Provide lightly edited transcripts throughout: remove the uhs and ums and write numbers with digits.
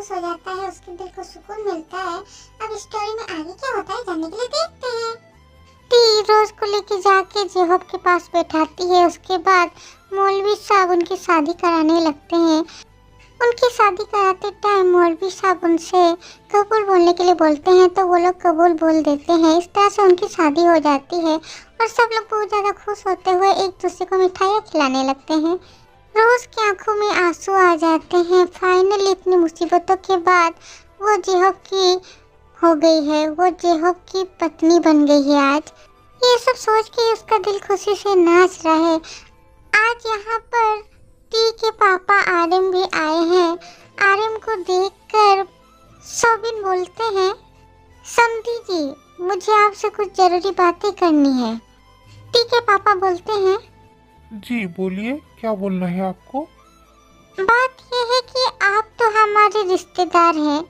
खुश हो जाता है, उसके दिल को सुकून मिलता है। अब स्टोरी में आगे क्या होता है जानने के लिए देखते हैं। टी रोज को लेके जाके जेहब के पास बैठाती है। उसके बाद मौलवी साहब उनकी शादी कराने लगते हैं। उनकी शादी कराते टाइम मौलवी साहब उनसे कबूल बोलने के लिए बोलते हैं, तो वो लोग कबूल बोल देते हैं। इस तरह से उनकी शादी हो जाती है और सब लोग बहुत ज़्यादा खुश होते हुए एक दूसरे को मिठाइयाँ खिलाने लगते हैं। रोज की आंखों में आंसू आ जाते हैं। फाइनली इतनी मुसीबतों के बाद वो जेहब की हो गई है, वो जेहब की पत्नी बन गई है। आज ये सब सोच के उसका दिल खुशी से नाच रहा है। आज यहाँ पर टी के पापा आर्यन भी आए हैं। आर्यन को देखकर सोबिन बोलते हैं, समधी जी मुझे आपसे कुछ जरूरी बातें करनी है। टी के पापा बोलते हैं, जी बोलिए, क्या बोलना है आपको? बात यह है कि आप तो हमारे रिश्तेदार हैं,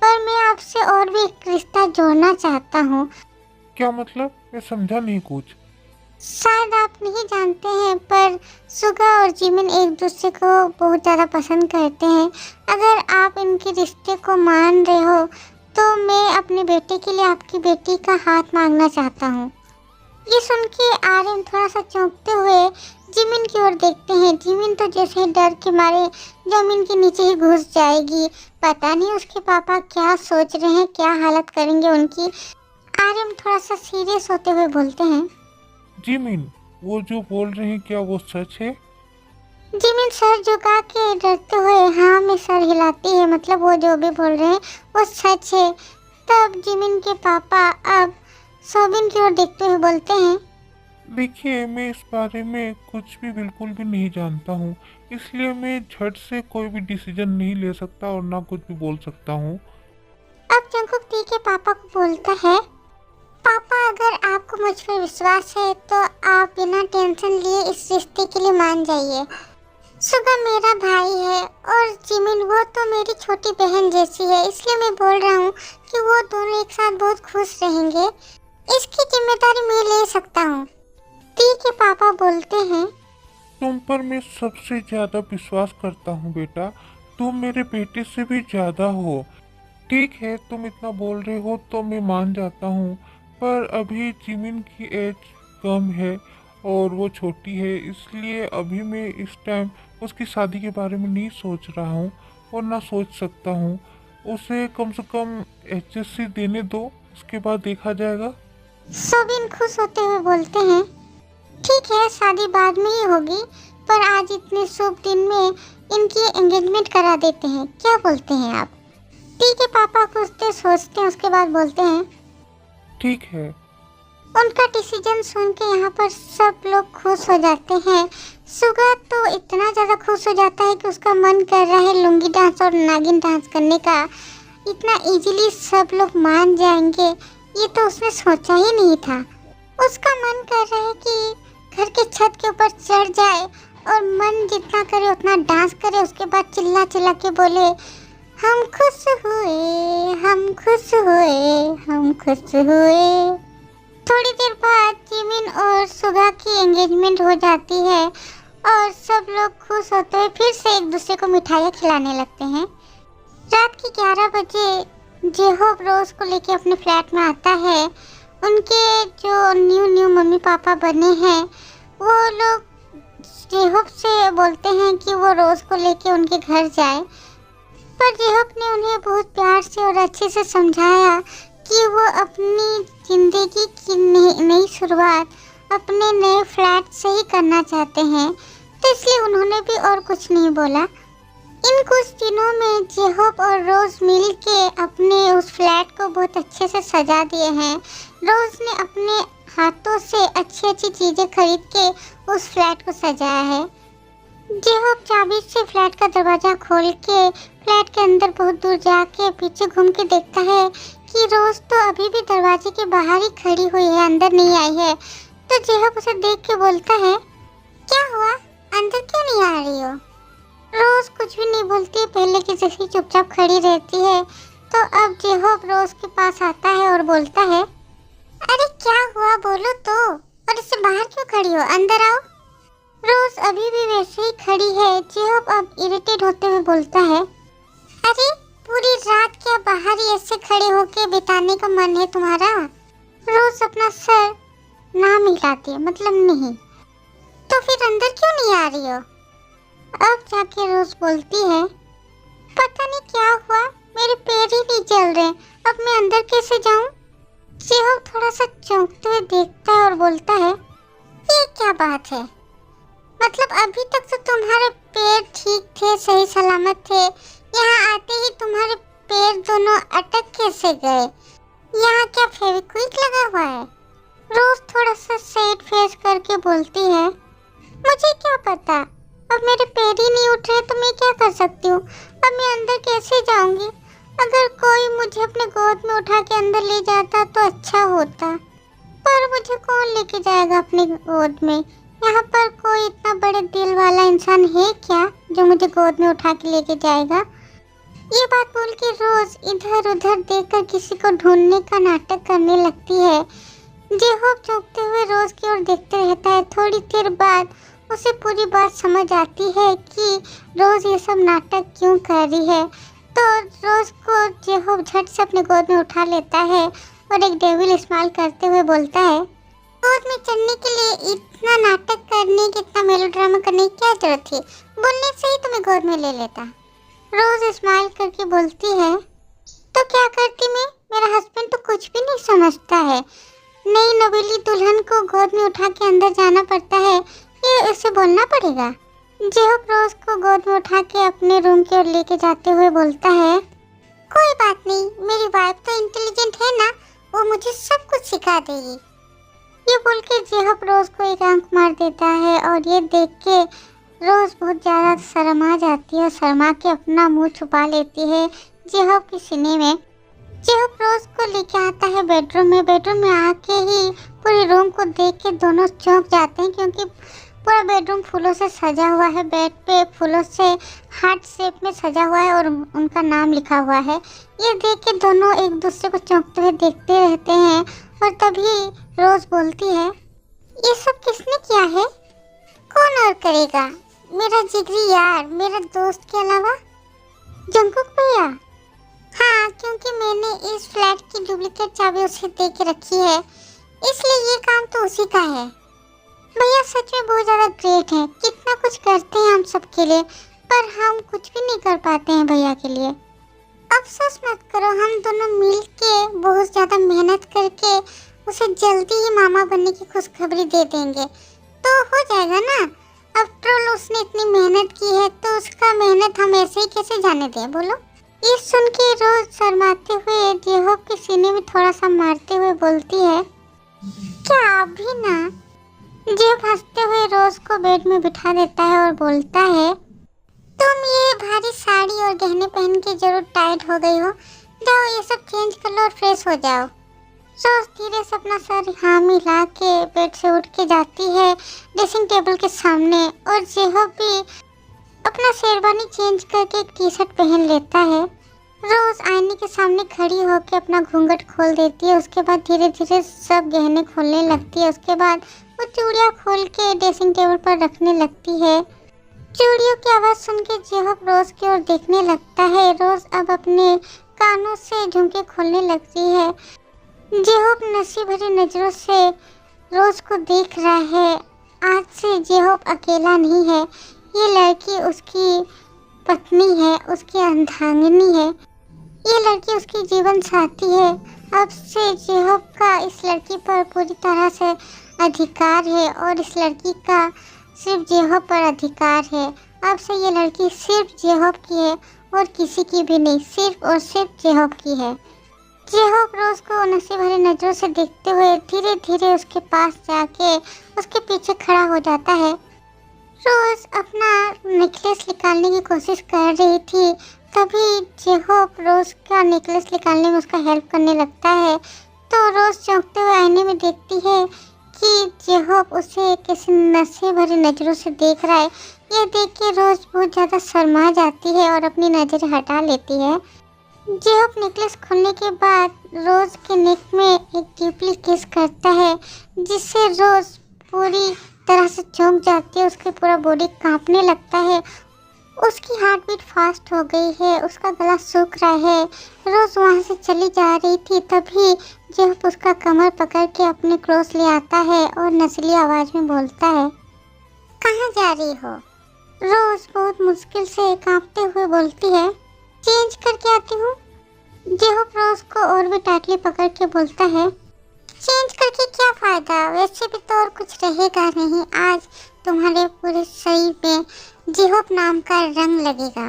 पर मैं आपसे और भी एक रिश्ता जोड़ना चाहता हूँ। क्या मतलब? मैं समझा नहीं कुछ। शायद आप नहीं जानते हैं, पर सुगा और जिमिन एक दूसरे को बहुत ज़्यादा पसंद करते हैं। अगर आप इनके रिश्ते को मान रहे हो तो मैं अपने बेटे के लिए आपकी बेटी का हाथ मांगना चाहता हूँ। ये सुन के आर्यन थोड़ा सा चौंकते हुए जिमिन की ओर देखते हैं। जिमिन तो जैसे डर के मारे जमीन के नीचे ही घुस जाएगी। पता नहीं उसके पापा क्या सोच रहे हैं, क्या हालत करेंगे उनकी। आर्यन थोड़ा सा सीरियस होते हुए बोलते हैं, जिमिन, वो जो बोल रहे हैं क्या वो सच है? जिमिन सर झुका के डरते हुए हाँ में सर हिलाती है, मतलब वो जो भी बोल रहे हैं वो सच है। तब जिमिन के पापा अब सोबिन की ओर देखते हुए बोलते हैं, देखिए, मैं इस बारे में कुछ भी बिल्कुल भी नहीं जानता हूँ, इसलिए मैं झट से कोई भी डिसीजन नहीं ले सकता और ना कुछ भी बोल सकता हूँ। अब जंकुक टी के पापा को बोलता है, पापा अगर आपको मुझ पर विश्वास है तो आप बिना टेंशन लिए इस रिश्ते के लिए मान जाइए। सुगा मेरा भाई है और जिमिन वो तो मेरी छोटी बहन जैसी है, इसलिए मैं बोल रहा हूँ कि वो दोनों एक साथ बहुत खुश रहेंगे। इसकी जिम्मेदारी मैं ले सकता हूँ। टी के पापा बोलते हैं, तुम पर मैं सबसे ज़्यादा विश्वास करता हूँ बेटा, तुम मेरे बेटे से भी ज़्यादा हो। ठीक है, तुम इतना बोल रहे हो तो मैं मान जाता हूँ, पर अभी जिमिन की एज कम है और वो छोटी है, इसलिए अभी मैं इस टाइम उसकी शादी के बारे में नहीं सोच रहा हूँ और ना सोच सकता हूँ। उसे कम से कम एचएससी देने दो, उसके बाद देखा जाएगा। सोबिन खुश होते हुए बोलते हैं, ठीक है शादी बाद में ही होगी, पर आज इतने शुभ दिन में इनकी एंगेजमेंट करा देते हैं, क्या बोलते हैं आप? टी के पापा कुछ देर सोचते हैं, उसके बाद बोलते हैं, ठीक है। उनका डिसीजन सुन के यहाँ पर सब लोग खुश हो जाते हैं। सुगा तो इतना ज़्यादा खुश हो जाता है कि उसका मन कर रहा है लुंगी डांस और नागिन डांस करने का। इतना इजीली सब लोग मान जाएंगे ये तो उसने सोचा ही नहीं था। उसका मन कर रहा है कि घर के छत के ऊपर चढ़ जाए और मन जितना करे उतना डांस करे, उसके बाद चिल्ला चिल्ला के बोले, हम खुश हुए, हम खुश हुए, हम खुश हुए। थोड़ी देर बाद जिमिन और सुगा की एंगेजमेंट हो जाती है और सब लोग खुश होते हुए फिर से एक दूसरे को मिठाइयाँ खिलाने लगते हैं। रात के 11 बजे जेहोब रोज को लेके अपने फ्लैट में आता है। उनके जो न्यू मम्मी पापा बने हैं वो लोग जेहोब से बोलते हैं कि वो रोज को लेके उनके घर जाए, पर जेहोब ने उन्हें बहुत प्यार से और अच्छे से समझाया कि वो अपनी ज़िंदगी की नई शुरुआत अपने नए फ्लैट से ही करना चाहते हैं, तो इसलिए उन्होंने भी और कुछ नहीं बोला। इन कुछ दिनों में जेहोब और रोज मिल के अपने उस फ्लैट को बहुत अच्छे से सजा दिए हैं। रोज ने अपने हाथों से अच्छी अच्छी चीज़ें खरीद के उस फ्लैट को सजाया है। जेहोब चाबी से फ्लैट का दरवाज़ा खोल के फ्लैट के अंदर बहुत दूर जाके पीछे घूम के देखता है कि रोज तो अभी भी दरवाजे के बाहर ही खड़ी हुई है, अंदर नहीं आई है। तो जेहोब उसे देख के बोलता है, क्या हुआ, अंदर क्यों नहीं आ रही हो? रोज कुछ भी नहीं बोलती, पहले की जैसी चुपचाप खड़ी रहती है। तो अब जेहोब रोज के पास आता है और बोलता है, अरे क्या हुआ बोलो तो, और इससे बाहर क्यों खड़ी हो, अंदर आओ। रोज अभी भी वैसे ही खड़ी है। जेहोब अब इरिटेट होते हुए बोलता है, अरे पूरी रात क्या बाहर ही ऐसे खड़े होके बिताने का मन है तुम्हारा? रोज अपना सर नाम हिलाती है, मतलब नहीं। तो फिर अंदर क्यों नहीं आ रही हो? अब जाके रोज बोलती है, पता नहीं क्या हुआ, मेरे पैर ही नहीं चल रहे, अब मैं अंदर कैसे जाऊं? जेहोब थोड़ा सा चौंकते हुए देखता है और बोलता है, ये क्या बात है? मतलब अभी तक तो तुम्हारे पैर ठीक थे, सही सलामत थे, यहाँ आते ही तुम्हारे पैर दोनों अटक कैसे गए? यहाँ क्या फेविक्विक लगा हुआ है? रोज थोड़ा सा सैड फेस करके बोलती है, मुझे क्या पता, अब मेरे पैर ही नहीं उठ रहे तो मैं क्या कर सकती हूँ? अब मैं अंदर कैसे जाऊंगी? अगर कोई मुझे अपने गोद में उठा के अंदर ले जाता तो अच्छा होता, पर मुझे कौन लेके जाएगा अपनी गोद में? यहाँ पर कोई इतना बड़े दिल वाला इंसान है क्या जो मुझे गोद में उठा के लेके जाएगा? ये बात बोल के रोज इधर उधर देखकर किसी को ढूंढने का नाटक करने लगती है। जेहोब चौंकते हुए रोज की ओर देखते रहता है। थोड़ी देर बाद उसे पूरी बात समझ आती है कि रोज ये सब नाटक क्यों कर रही है। तो रोज को जेहोब झट से अपने गोद में उठा लेता है और एक डेविल स्माइल करते हुए बोलता है, गोद में चढ़ने के लिए इतना नाटक करने की, इतना मेलोड्रामा करने की क्या जरूरत थी? बोलने से ही तुम्हें गोद में ले लेता। रोज स्माइल करके बोलती है, तो क्या करती मैं? मेरा हस्बैंड तो कुछ भी नहीं समझता है। नई नवेली दुल्हन को गोद में उठा के अंदर जाना पड़ता है, ये उसे बोलना पड़ेगा। जेहोब रोज को गोद में उठा के अपने रूम की ओर लेके जाते हुए बोलता है, कोई बात नहीं, मेरी वाइफ तो इंटेलिजेंट है ना, वो मुझे सब कुछ सिखा देगी। ये बोल के जेहोब रोज को एक आंख मार देता है और ये देख के रोज बहुत ज़्यादा शर्मा जाती है और शर्मा के अपना मुंह छुपा लेती है जेहोब के सीने में। जेहोब रोज को लेके आता है बेडरूम में। बेडरूम में आके ही पूरे रूम को देख के दोनों चौंक जाते हैं, क्योंकि पूरा बेडरूम फूलों से सजा हुआ है। बेड पे फूलों से हार्ट शेप में सजा हुआ है और उनका नाम लिखा हुआ है। ये देख के दोनों एक दूसरे को चौंकते हुए देखते रहते हैं और तभी रोज बोलती है, ये सब किसने किया है? कौन और करेगा? मेरा जिगरी यार, मेरा दोस्त के अलावा? जंगकुक भैया? हाँ, क्योंकि मैंने इस फ्लैट की डुप्लीकेट चाबी उसे दे के रखी है, इसलिए ये काम तो उसी का है। भैया सच में बहुत ज़्यादा ग्रेट हैं, कितना कुछ करते हैं हम सबके लिए, पर हम कुछ भी नहीं कर पाते हैं भैया के लिए। अफसोस मत करो, हम दोनों मिल के बहुत ज़्यादा मेहनत करके उसे जल्दी ही मामा बनने की खुशखबरी दे देंगे, तो हो जाएगा ना। आफ्टर ऑल उसने इतनी मेहनत की है तो उसका मेहनत हम ऐसे ही कैसे जाने दें, बोलो। ये सुन के रोज शर्माते हुए जेहोब के सीने में थोड़ा सा मारते हुए बोलती है, क्या अभी ना? जेहोब हंसते हुए रोज को बेड में बिठा देता है और बोलता है, तुम ये भारी साड़ी और गहने पहन के जरूर टायर्ड हो गई हो, जाओ ये सब चेंज कर लो और फ्रेश हो जाओ। रोज धीरे से अपना सर हाँ मिला के बेड से उठ के जाती है ड्रेसिंग टेबल के सामने, और जेहोब भी अपना शेरवानी चेंज करके एक टी शर्ट पहन लेता है। रोज आईने के सामने खड़ी होकर अपना घूंघट खोल देती है। उसके बाद धीरे धीरे सब गहने खोलने लगती है। उसके बाद वो चूड़ियाँ खोल के ड्रेसिंग टेबल पर रखने लगती है। चूड़ियों की आवाज़ सुन के जेहोब रोज की ओर देखने लगता है। रोज अब अपने कानों से झुमके खोलने लगती है। जेहोब नशे भरी नज़रों से रोज को देख रहा है। आज से जेहोब अकेला नहीं है, ये लड़की उसकी पत्नी है, उसकी अर्धांगिनी है, ये लड़की उसकी जीवन साथी है। अब से जेहोब का इस लड़की पर पूरी तरह से अधिकार है और इस लड़की का सिर्फ जेहोब पर अधिकार है। अब से ये लड़की सिर्फ जेहोब की है और किसी की भी नहीं, सिर्फ और सिर्फ जेहोब की है। जेहोब रोज को नशे भरी नज़रों से देखते हुए धीरे धीरे उसके पास जाके उसके पीछे खड़ा हो जाता है। रोज अपना नेकलेस निकालने की कोशिश कर रही थी, तभी जेहोब रोज का नेकलेस निकालने में उसका हेल्प करने लगता है। तो रोज चौंकते हुए आईने में देखती है कि जेहोब उसे किसी नशे भरी नज़रों से देख रहा है। ये देख के रोज बहुत ज़्यादा शर्मा जाती है और अपनी नज़रें हटा लेती है। जेहोब नेकलेस खोलने के बाद रोज के नेक में एक डीपली किस करता है, जिससे रोज पूरी तरह से चौंक जाती है। उसकी पूरा बॉडी कांपने लगता है उसकी हार्ट बीट फास्ट हो गई है, उसका गला सूख रहा है। रोज वहाँ से चली जा रही थी, तभी जेहूप उसका कमर पकड़ के अपने क्लोज ले आता है और नस्ली आवाज में बोलता है, कहाँ जा रही हो? रोज बहुत मुश्किल से कांपते हुए बोलती है, चेंज करके आती हूँ। जेहूप रोज को और भी टाइटली पकड़ के बोलता है, चेंज करके क्या फायदा, वैसे भी तो और कुछ रहेगा नहीं। आज तुम्हारे पूरे शरीर में जेहूप नाम का रंग लगेगा।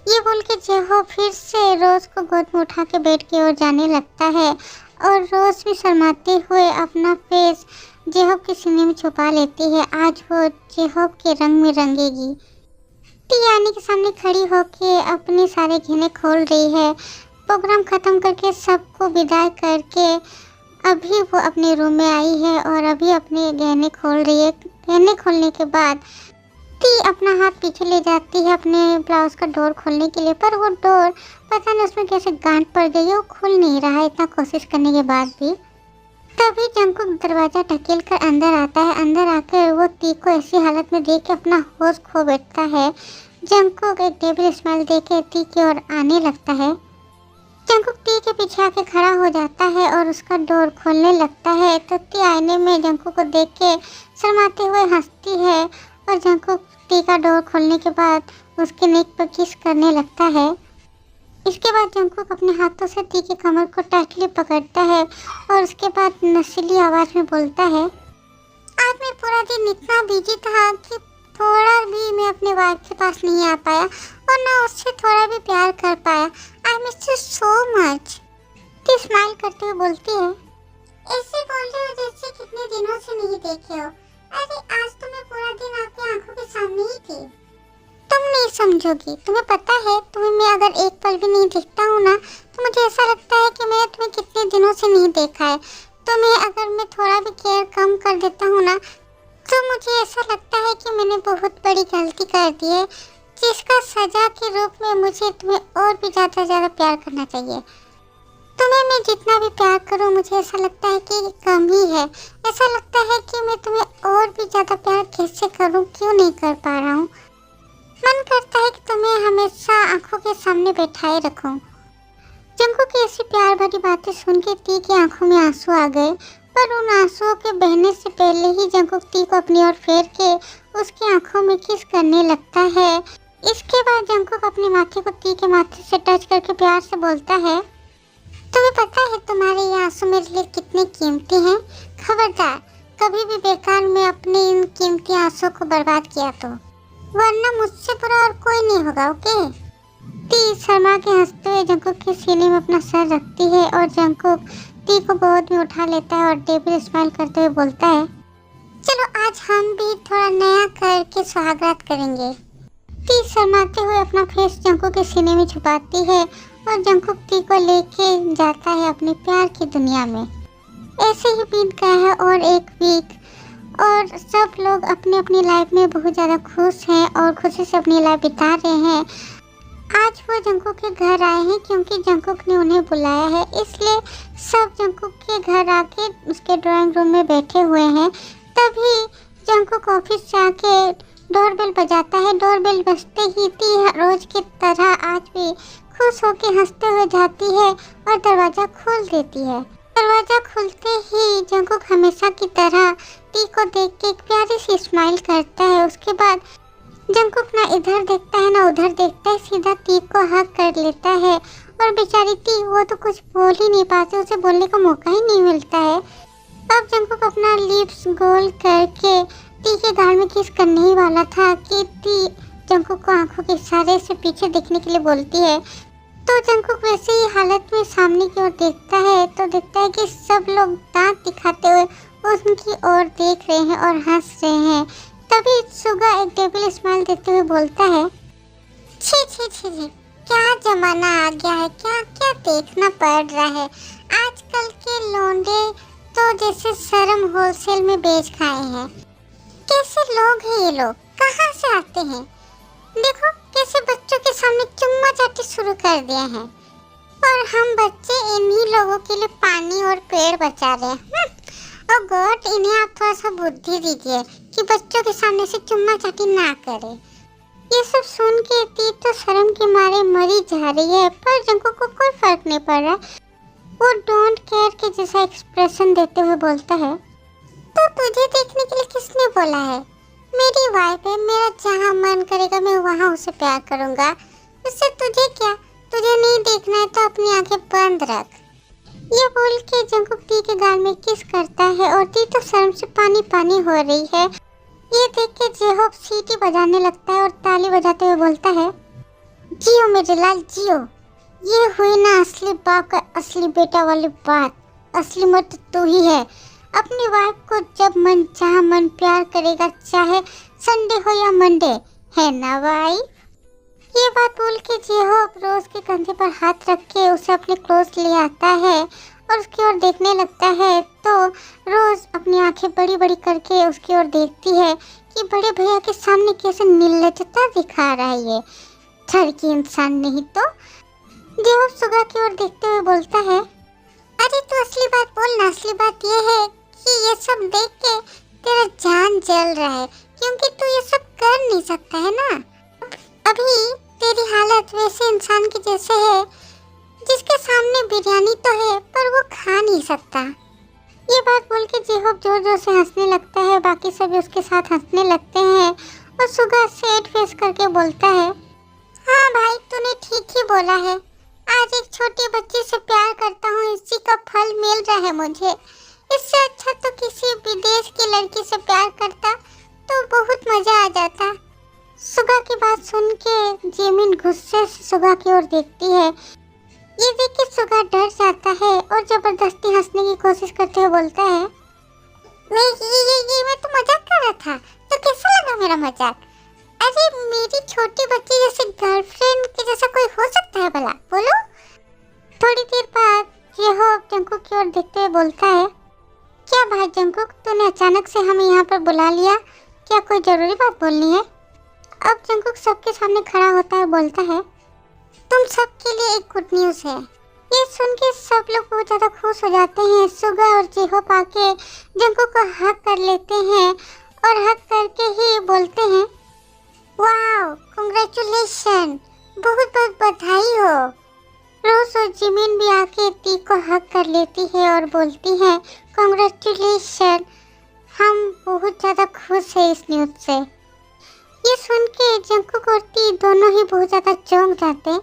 ये बोल के जेहूप फिर से रोज को गोद में उठा के बेड की ओर जाने लगता है और रोज भी शर्माते हुए अपना फेस जेहूप के सीने में छुपा लेती है। आज वो जेहूप के रंग में रंगेगी। टियानी के सामने खड़ी होके अपने सारे गहने खोल रही है। प्रोग्राम खत्म करके सबको विदाई करके अभी वो अपने रूम में आई है और अभी अपने गहने खोल रही है। गहने खोलने के बाद टी अपना हाथ पीछे ले जाती है अपने ब्लाउज का डोर खोलने के लिए, पर वो डोर पता नहीं उसमें कैसे गांठ पड़ गई है, वो खुल नहीं रहा है इतना कोशिश करने के बाद भी। तभी जंकुक दरवाजा ढकेल कर अंदर आता है। अंदर आकर वो टी को ऐसी हालत में देख के अपना होश खो बैठता है। जंकुक एक डेविल स्माइल दे के टी की ओर आने लगता है। जंकुक टी के पीछे आके खड़ा हो जाता है और उसका डोर खोलने लगता है। तो टी आईने में जंकुक को देख के शर्माते हुए हंसती है और जंकुक टी का डोर खोलने के बाद उसके नेक पर किस करने लगता है। इसके बाद जंकुक अपने हाथों से टी की कमर को टाइटली पकड़ता है और उसके बाद नशीली आवाज में बोलता है, आज मैं पूरा दिन इतना बिजी था कि थोड़ा भी मैं अपने वाइफ के पास नहीं आ पाया और ना उससे थोड़ा भी प्यार कर पाया। I miss you so much. T smile करते हुए बोलती है, ऐसे बोल रहे हो जैसे कितने दिनों से नहीं देखे हो। अरे आज तो मैं पूरा दिन आपकी आंखों के सामने ही थी। तुम नहीं समझोगी, तुम्हें पता है तुम्हें मैं अगर एक पल भी नहीं देखता हूँ ना तो मुझे ऐसा लगता है कि मैं तुम्हें कितने दिनों से नहीं देखा है। तुम्हें अगर मैं थोड़ा भी केयर कम कर देता हूँ ना तो मुझे ऐसा लगता है कि मैंने बहुत बड़ी गलती कर दी है, जिसका सजा के रूप में मुझे तुम्हें और भी ज़्यादा प्यार करना चाहिए। तुम्हें मैं जितना भी प्यार करूं मुझे ऐसा लगता है कि कम ही है। ऐसा लगता है कि मैं तुम्हें और भी ज़्यादा प्यार कैसे करूं, क्यों नहीं कर पा रहा हूं। मन करता है कि तुम्हें हमेशा आंखों के सामने बैठाए रखूं। जंकुक की ऐसी प्यार भरी बातें सुन के टी की आंखों में आंसू आ गए, पर उन आंसुओं के बहने से पहले ही जंकुक टी को अपनी ओर फेर के उसकी आंखों में किस करने लगता है। इसके बाद जंकुक अपने माथे को टी के माथे से टच करके प्यार से बोलता है, तुम्हें पता है तुम्हारे ये आंसू मेरे लिए कितने कीमती हैं। खबरदार कभी भी बेकार में अपने इन कीमती आंसू को बर्बाद किया तो, वरना मुझसे बुरा और कोई नहीं होगा। ओके। टी शर्मा के हंसते हुए जंकुक के सीने में अपना सर रखती है और जंकुक टी को गोद में उठा लेता है और डेविल स्माइल करते हुए बोलता है, चलो आज हम भी थोड़ा नया करके सुहागरात करेंगे। टी शर्माते हुए अपना फेस जंकुक के सीने में छुपाती है और जंकुक टी को लेके जाता है अपने प्यार की दुनिया में। ऐसे ही बीत गया है और एक वीक और सब लोग अपनी अपनी लाइफ में बहुत ज़्यादा खुश हैं और खुशी से अपनी लाइफ बिता रहे हैं। आज वो जंकुक के घर आए हैं क्योंकि जंकुक ने उन्हें बुलाया है, इसलिए सब जंकुक के घर आके उसके ड्राइंग रूम में बैठे हुए हैं। तभी जंकुक ऑफिस से आके डोरबेल बजाता है। डोरबेल बजते ही टी रोज की तरह आज भी खुश होकर हंसते हुए जाती है और दरवाज़ा खोल देती है। दरवाज़ा खुलते ही जंकुक हमेशा की तरह टी को देख के एक प्यारी सी स्माइल करता है। उसके बाद जंकुक ना इधर देखता है ना उधर देखता है, सीधा टी को हग कर लेता है और बेचारी टी वो तो कुछ बोल ही नहीं पाती, उसे बोलने का मौका ही नहीं मिलता है। अब जंकुक अपना लिप्स गोल करके टी के गाल में किस करने ही वाला था कि टी जंकुक को आंखों के इशारे से पीछे देखने के लिए बोलती है। तो जंकुक वैसे ही हालत में सामने की ओर देखता है तो देखता है कि सब लोग दांत दिखाते हुए उनकी ओर देख रहे हैं और हंस रहे हैं। तभी सुगा एक डेविल स्माइल देते हुए बोलता है, छी छी छी छी, क्या जमाना आ गया है, क्या क्या देखना पड़ रहा है। आजकल के लौंडे तो जैसे शर्म होलसेल में बेच खाए हैं। कैसे लोग हैं ये लोग, कहाँ से आते हैं। देखो कैसे बच्चों के सामने चुम्मा चाटी शुरू कर दिए हैं और हम बच्चे इन्हीं लोगों के लिए पानी और पेड़ बचा रहे हैं। और गॉड इन्हें आप थोड़ा सा बुद्धि दीजिए कि बच्चों के सामने से चुम्मा चाटी ना करे। ये सब सुन के ती तो शर्म के मारे मरी जा रही है, पर जंकुक को कोई फर्क नहीं पड़ रहा। वो डोंट केयर के जैसा एक्सप्रेशन देते हुए बोलता है, तो तुझे देखने के लिए किसने बोला है? मेरी वाइफ है, मेरा जहाँ मन करेगा मैं वहाँ उसे प्यार करूँगा। इससे तुझे क्या? तुझे नहीं देखना है तो अपनी आंखें बंद रख। ये बोल के जंकुक ती के गाल में किस करता है और ती तो शर्म से पानी पानी हो रही है। ये देख के जेहोप सीटी बजाने लगता है और ताली बजाते हुए बोलता है, जियो मेरे लाल जियो। ये हुई ना असली बाप का असली बेटा वाली बात। असली मर्द तू ही है। अपनी वाइफ को जब मन जहाँ मन प्यार करेगा, चाहे संडे हो या मंडे, है ना भाई? ये बात बोल के जेहोप रोज के कंधे पर हाथ रख के उसे अपने क्लोज ले आता है और उसकी ओर देखने लगता है। तो रोज अपनी आंखें बड़ी बड़ी करके उसकी ओर देखती है कि बड़े भैया के सामने कैसे निर्लज्जता दिखा रहा है ये ठरकी इंसान। नहीं तो जेहोप सुगा की ओर देखते हुए बोलता है, अरे तू असली बात बोल ना। असली बात ये है कि ये सब देख के तेरा जान जल रहा है, क्योंकि तू ये सब कर नहीं सकता है ना। अभी तेरी हालत वैसे इंसान की जैसे है जिसके सामने बिरयानी तो है पर वो खा नहीं सकता। ये बात बोल के जेहोप जोर जोर से हंसने लगता है। बाकी सभी उसके साथ हंसने लगते हैं और सुगा सैड फेस करके बोलता है, हाँ भाई तूने ठीक ही बोला है। आज एक छोटी बच्ची से प्यार करता हूँ, इसी का फल मिल रहा है मुझे। इससे अच्छा तो किसी विदेश की लड़की से प्यार करता तो बहुत मजा आ जाता। सुगा की बात सुन के जिमिन गुस्से से सुगा की ओर देखती है। ये देख के सुगा डर जाता है और जबरदस्ती हंसने की कोशिश करते हुए बोलता है, मैं तो मजाक कर रहा था। तो कैसा लगा मेरा मजाक? अरे मेरी छोटी बच्ची जैसे गर्लफ्रेंड के जैसा कोई हो सकता है भला? बोलो। थोड़ी देर बाद जेहोप जंकुक की ओर देखते हुए बोलता है, क्या भाई जंकुक, तूने अचानक से हमें यहाँ पर बुला लिया? क्या कोई जरूरी बात बोलनी है? अब जंकुक सबके सामने खड़ा होता है, बोलता है, तुम सबके लिए एक गुड न्यूज़ है। ये सुन के सब लोग बहुत ज़्यादा खुश हो जाते हैं। सुगा और जेहोप आके जंकुक को हक कर लेते हैं और हक करके ही बोलते हैं, वाओ कांग्रेचुलेशन, बहुत बहुत बधाई हो। रोज और जिमिन भी आके ती को हक कर लेती है और बोलती है, कांग्रेचुलेशन, हम बहुत ज़्यादा खुश हैं इस न्यूज़ से। ये सुन के जंकुक और ती दोनों ही बहुत ज़्यादा चौंक जाते हैं।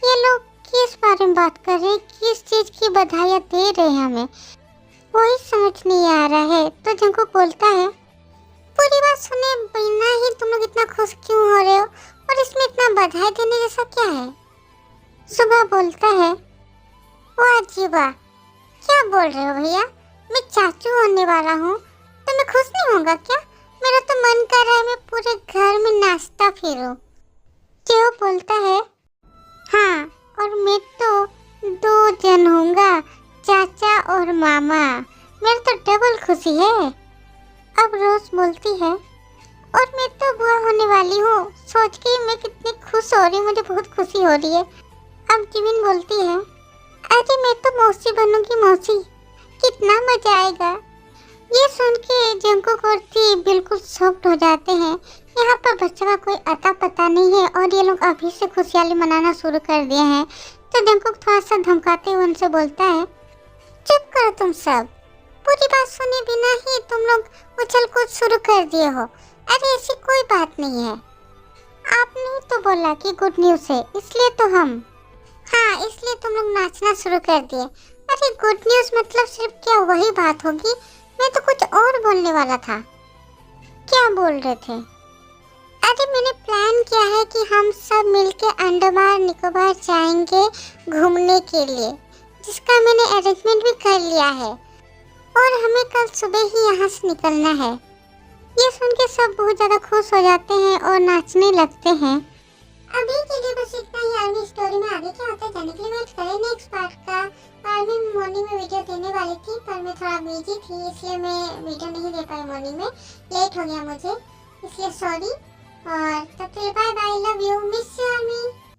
ये लोग किस बारे में बात कर रहे हैं, किस चीज़ की बधाइयाँ दे रहे हैं हमें, वही समझ नहीं आ रहा है। तो जंकुक बोलता है, पूरी बात सुने बिना ही तुम लोग इतना खुश क्यों हो रहे हो और इसमें इतना बधाई देने जैसा क्या है? सुगा बोलता है, वाह जी वाह, क्या बोल रहे हो भैया? मैं चाचू होने वाला हूँ तो मैं खुश नहीं होऊंगा क्या? मेरा तो मन कर रहा है मैं पूरे घर में नाचता फिरूं। जेहोप बोलता है, हाँ और मैं तो 2 जन होऊंगा, चाचा और मामा। मेरा तो डबल खुशी है। अब रोज बोलती है, और मैं तो बुआ होने वाली हूँ। सोच के मैं कितनी खुश हो रही हूँ, मुझे बहुत खुशी हो रही है। अब जिमिन बोलती है, अरे मैं तो मौसी बनूंगी मौसी, कितना मजा आएगा। ये सुन के जंकुक और ती बिल्कुल शॉक्ड हो जाते हैं। यहाँ पर बच्चों का कोई अता पता नहीं है और ये लोग अभी से खुशहाली मनाना शुरू कर दिए हैं। तो जंकुक थोड़ा सा धमकाते हुए उनसे बोलता है, चुप करो तुम सब, पूरी बात सुने बिना ही तुम लोग उछल कूद शुरू कर दिए हो। अरे ऐसी कोई बात नहीं है, आपने ही तो बोला कि गुड न्यूज़ है, इसलिए तो हम, हाँ इसलिए तुम लोग नाचना शुरू कर दिए। अरे गुड न्यूज़ मतलब सिर्फ क्या वही बात होगी? मैं तो कुछ और बोलने वाला था। क्या बोल रहे थे? अरे मैंने प्लान किया है कि हम सब मिलके अंडमान निकोबार जाएंगे घूमने के लिए, जिसका मैंने अरेंजमेंट भी कर लिया है और हमें कल सुबह ही यहाँ से निकलना है। ये सुन के सब बहुत ज़्यादा खुश हो जाते हैं और नाचने लगते हैं। अभी के लिए बस इतना ही। आगे स्टोरी में आगे क्या होता है जाने के लिए वेट करें नेक्स्ट पार्ट का। और मैं मॉर्निंग में वीडियो देने वाली थी पर मैं थोड़ा बिजी थी, इसलिए मैं वीडियो नहीं दे पाई। मॉर्निंग में लेट हो गया मुझे, इसलिए सॉरी। और तब तक bye bye, love you, miss you army.